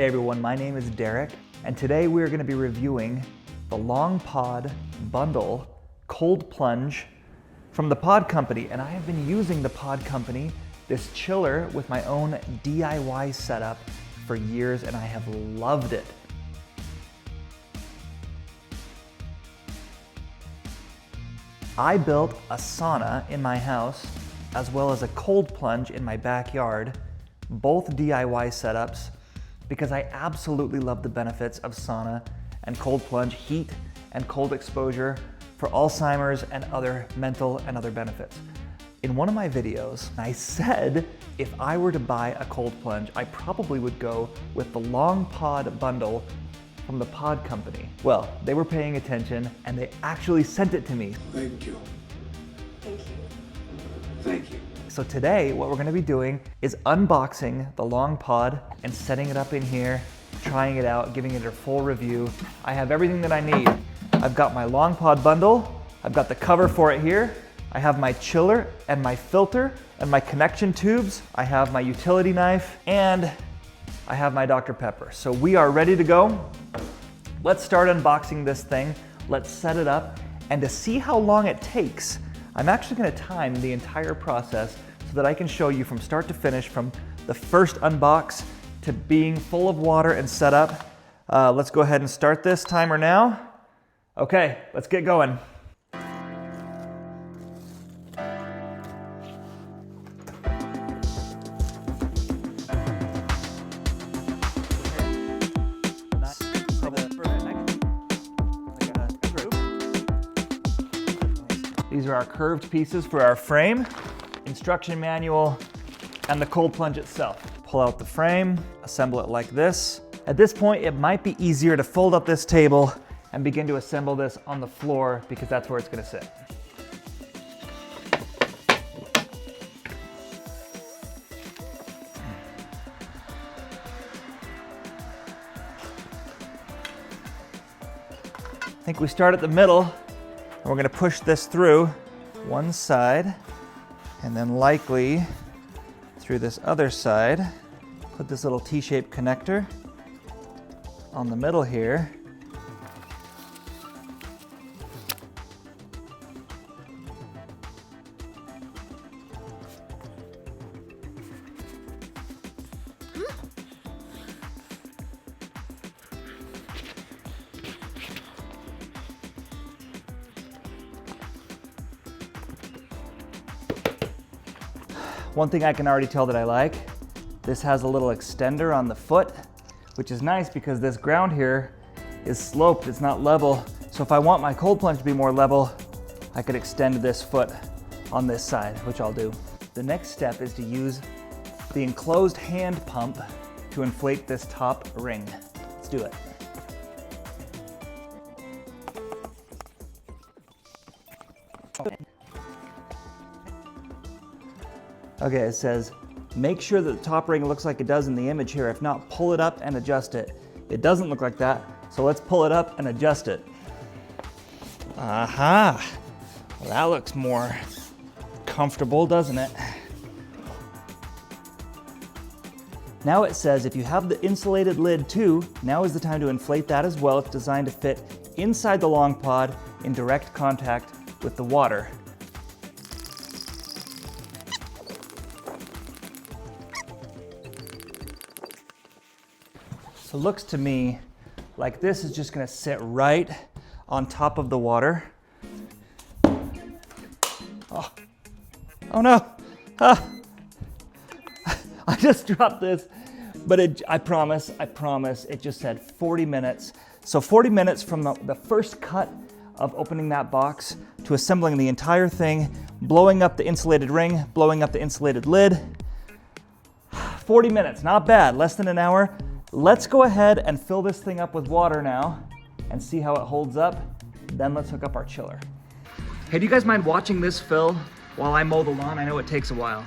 Hey everyone, my name is Derek, and today we're going to be reviewing the LongPod Bundle Cold Plunge from the Pod Company. And I have been using the Pod Company, this chiller with my own DIY setup for years, and I have loved it. I built a sauna in my house as well as a cold plunge in my backyard, both DIY setups, because I absolutely love the benefits of sauna and cold plunge, heat and cold exposure for Alzheimer's and other mental and other benefits. In one of my videos, I said if I were to buy a cold plunge, I probably would go with the LongPod bundle from the Pod Company. Well, they were paying attention and they actually sent it to me. Thank you. Thank you. Thank you. So today, what we're gonna be doing is unboxing the LongPod and setting it up in here, trying it out, giving it a full review. I have everything that I need. I've got my LongPod bundle, I've got the cover for it here, I have my chiller and my filter and my connection tubes, I have my utility knife, and I have my Dr. Pepper. So we are ready to go. Let's start unboxing this thing. Let's set it up. And to see how long it takes, I'm actually gonna time the entire process so that I can show you from start to finish, from the first unbox to being full of water and set up. Let's go ahead and start this timer now. Okay, let's get going. These are our curved pieces for our frame, instruction manual, and the cold plunge itself. Pull out the frame, assemble it like this. At this point, it might be easier to fold up this table and begin to assemble this on the floor because that's where it's gonna sit. I think we start at the middle. And we're gonna push this through one side and then likely through this other side. Put this little T-shaped connector on the middle here. One thing I can already tell that I like, this has a little extender on the foot, which is nice because this ground here is sloped, it's not level. So if I want my cold plunge to be more level, I could extend this foot on this side, which I'll do. The next step is to use the enclosed hand pump to inflate this top ring. Let's do it. Okay, it says, make sure that the top ring looks like it does in the image here. If not, pull it up and adjust it. It doesn't look like that, so let's pull it up and adjust it. Aha! Well, that looks more comfortable, doesn't it? Now it says if you have the insulated lid too, now is the time to inflate that as well. It's designed to fit inside the LongPod in direct contact with the water. So it looks to me like this is just gonna sit right on top of the water. Oh no! Ah. I just dropped this, but I promise, it just said 40 minutes. So 40 minutes from the first cut of opening that box to assembling the entire thing, blowing up the insulated ring, blowing up the insulated lid. 40 minutes, not bad, less than an hour. Let's go ahead and fill this thing up with water now and see how it holds up. Then let's hook up our chiller. Hey, do you guys mind watching this fill while I mow the lawn? I know it takes a while.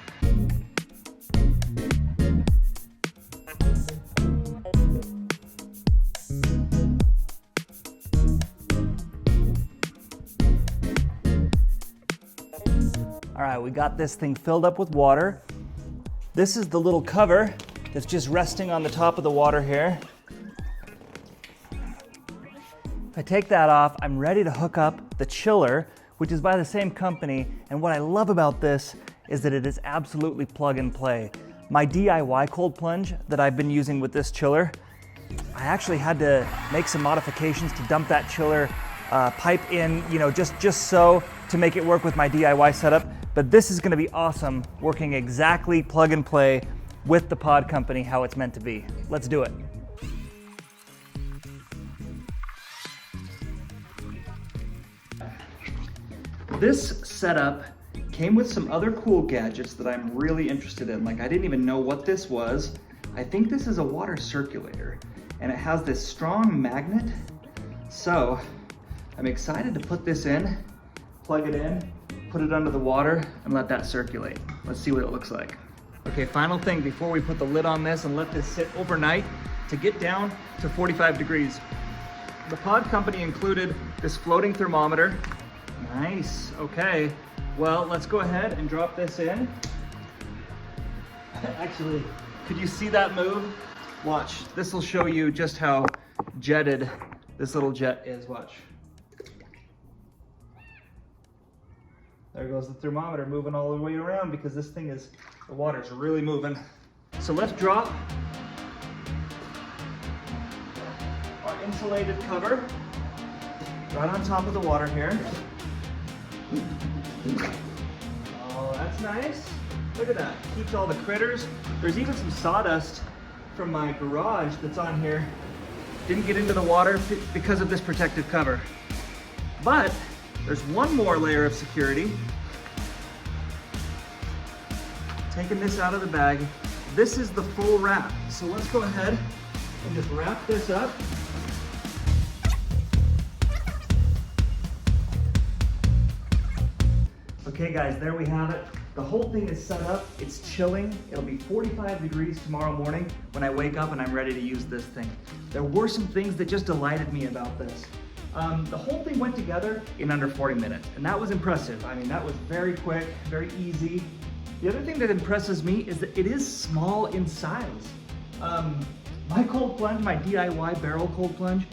All right, we got this thing filled up with water. This is the little cover that's just resting on the top of the water here. If I take that off, I'm ready to hook up the chiller, which is by the same company. And what I love about this is that it is absolutely plug and play. My DIY cold plunge that I've been using with this chiller, I actually had to make some modifications to dump that chiller pipe in, just so to make it work with my DIY setup. But this is gonna be awesome, working exactly plug and play with the pod company, how it's meant to be. Let's do it. This setup came with some other cool gadgets that I'm really interested in. Like, I didn't even know what this was. I think this is a water circulator, and it has this strong magnet. So I'm excited to put this in, plug it in, put it under the water, and let that circulate. Let's see what it looks like. Okay, final thing before we put the lid on this and let this sit overnight to get down to 45 degrees. The pod company included this floating thermometer. Nice, okay. Well, let's go ahead and drop this in. Actually, could you see that move? Watch, this will show you just how jetted this little jet is, watch. There goes the thermometer moving all the way around because this thing is, the water's really moving. So let's drop our insulated cover right on top of the water here. Oh, that's nice. Look at that. Keeps all the critters. There's even some sawdust from my garage that's on here. Didn't get into the water because of this protective cover. But there's one more layer of security. Taking this out of the bag. This is the full wrap. So let's go ahead and just wrap this up. Okay guys, there we have it. The whole thing is set up, it's chilling. It'll be 45 degrees tomorrow morning when I wake up and I'm ready to use this thing. There were some things that just delighted me about this. The whole thing went together in under 40 minutes, and that was impressive. I mean, that was very quick, very easy. The other thing that impresses me is that it is small in size. My cold plunge, my DIY barrel cold plunge,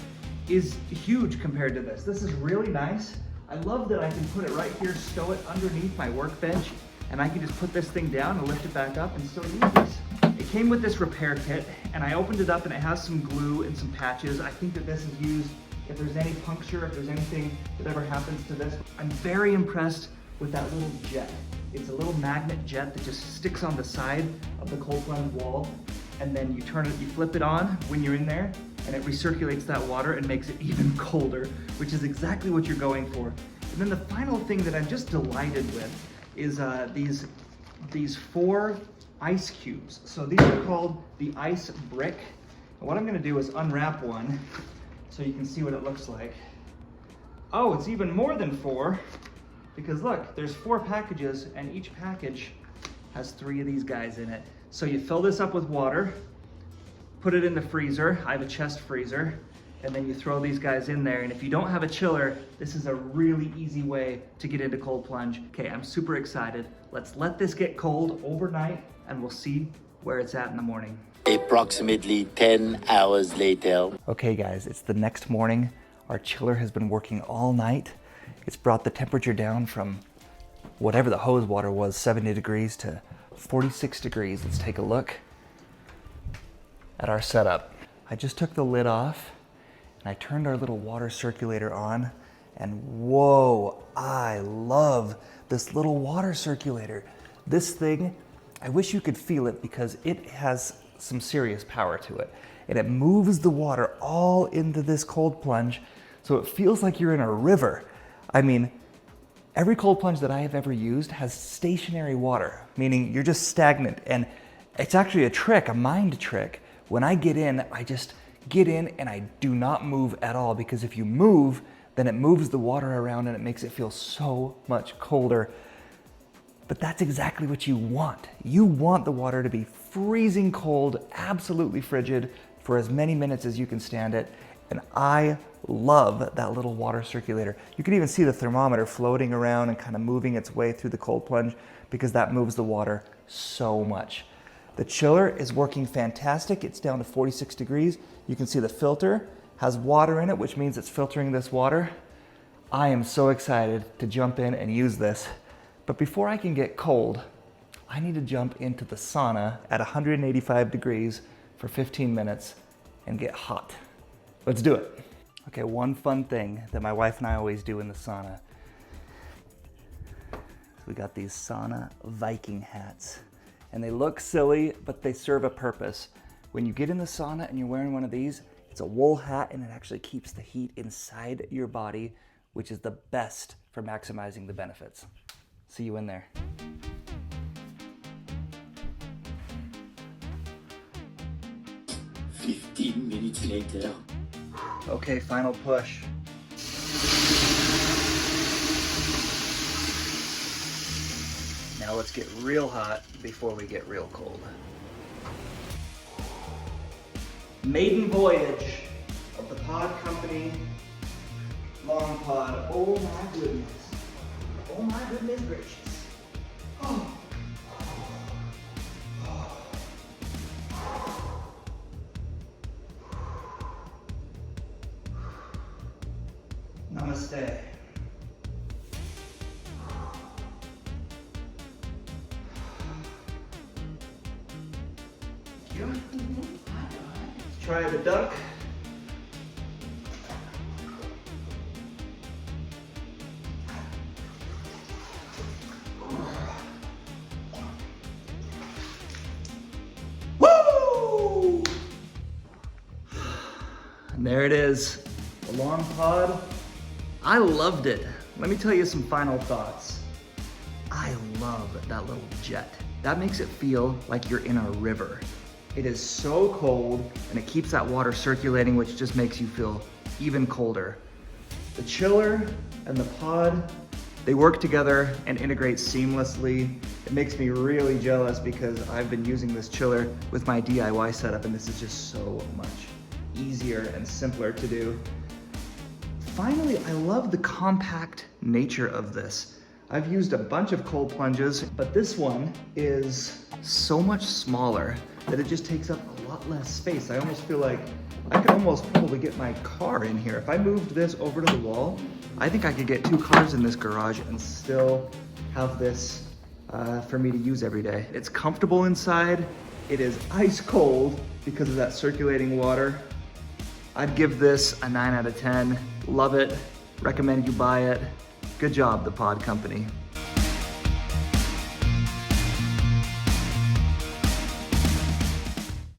is huge compared to this. This is really nice. I love that I can put it right here, stow it underneath my workbench, and I can just put this thing down and lift it back up and still use this. It came with this repair kit, and I opened it up and it has some glue and some patches. I think that this is used if there's any puncture, if there's anything that ever happens to this. I'm very impressed with that little jet. It's a little magnet jet that just sticks on the side of the cold plunge wall, and then you turn it, you flip it on when you're in there, and it recirculates that water and makes it even colder, which is exactly what you're going for. And then the final thing that I'm just delighted with is these 4 ice cubes. So these are called the ice brick. And what I'm gonna do is unwrap one so you can see what it looks like. Oh, it's even more than 4, because look, there's 4 packages and each package has 3 of these guys in it. So you fill this up with water, put it in the freezer. I have a chest freezer, and then you throw these guys in there. And if you don't have a chiller, this is a really easy way to get into cold plunge. Okay, I'm super excited. Let's let this get cold overnight, and we'll see where it's at in the morning. Approximately 10 hours later. Okay guys, it's the next morning. Our chiller has been working all night. It's brought the temperature down from whatever the hose water was, 70 degrees to 46 degrees. Let's take a look at our setup. I just took the lid off and I turned our little water circulator on, and whoa, I love this little water circulator. This thing, I wish you could feel it because it has some serious power to it. And it moves the water all into this cold plunge, so it feels like you're in a river. I mean, every cold plunge that I have ever used has stationary water, meaning you're just stagnant. And it's actually a trick, a mind trick. When I get in, I just get in and I do not move at all, because if you move, then it moves the water around and it makes it feel so much colder. But that's exactly what you want. You want the water to be freezing cold, absolutely frigid, for as many minutes as you can stand it. And I love that little water circulator. You can even see the thermometer floating around and kind of moving its way through the cold plunge, because that moves the water so much. The chiller is working fantastic. It's down to 46 degrees. You can see the filter has water in it, which means it's filtering this water. I am so excited to jump in and use this. But before I can get cold, I need to jump into the sauna at 185 degrees for 15 minutes and get hot. Let's do it. Okay, one fun thing that my wife and I always do in the sauna. We got these sauna Viking hats. And they look silly, but they serve a purpose. When you get in the sauna and you're wearing one of these, it's a wool hat and it actually keeps the heat inside your body, which is the best for maximizing the benefits. See you in there. "15 minutes later." Okay, final push. Now let's get real hot before we get real cold. Maiden voyage of the pod company, LongPod. Oh my goodness. Oh my goodness gracious. Oh. Namaste. Try the duck. Woo! And there it is, the LongPod. I loved it. Let me tell you some final thoughts. I love that little jet. That makes it feel like you're in a river. It is so cold and it keeps that water circulating, which just makes you feel even colder. The chiller and the pod, they work together and integrate seamlessly. It makes me really jealous because I've been using this chiller with my DIY setup and this is just so much easier and simpler to do. Finally, I love the compact nature of this. I've used a bunch of cold plunges, but this one is so much smaller that it just takes up a lot less space. I almost feel like I could almost probably get my car in here. If I moved this over to the wall, I think I could get 2 cars in this garage and still have this for me to use every day. It's comfortable inside. It is ice cold because of that circulating water. I'd give this a 9 out of 10. Love it. Recommend you buy it. Good job, the pod company.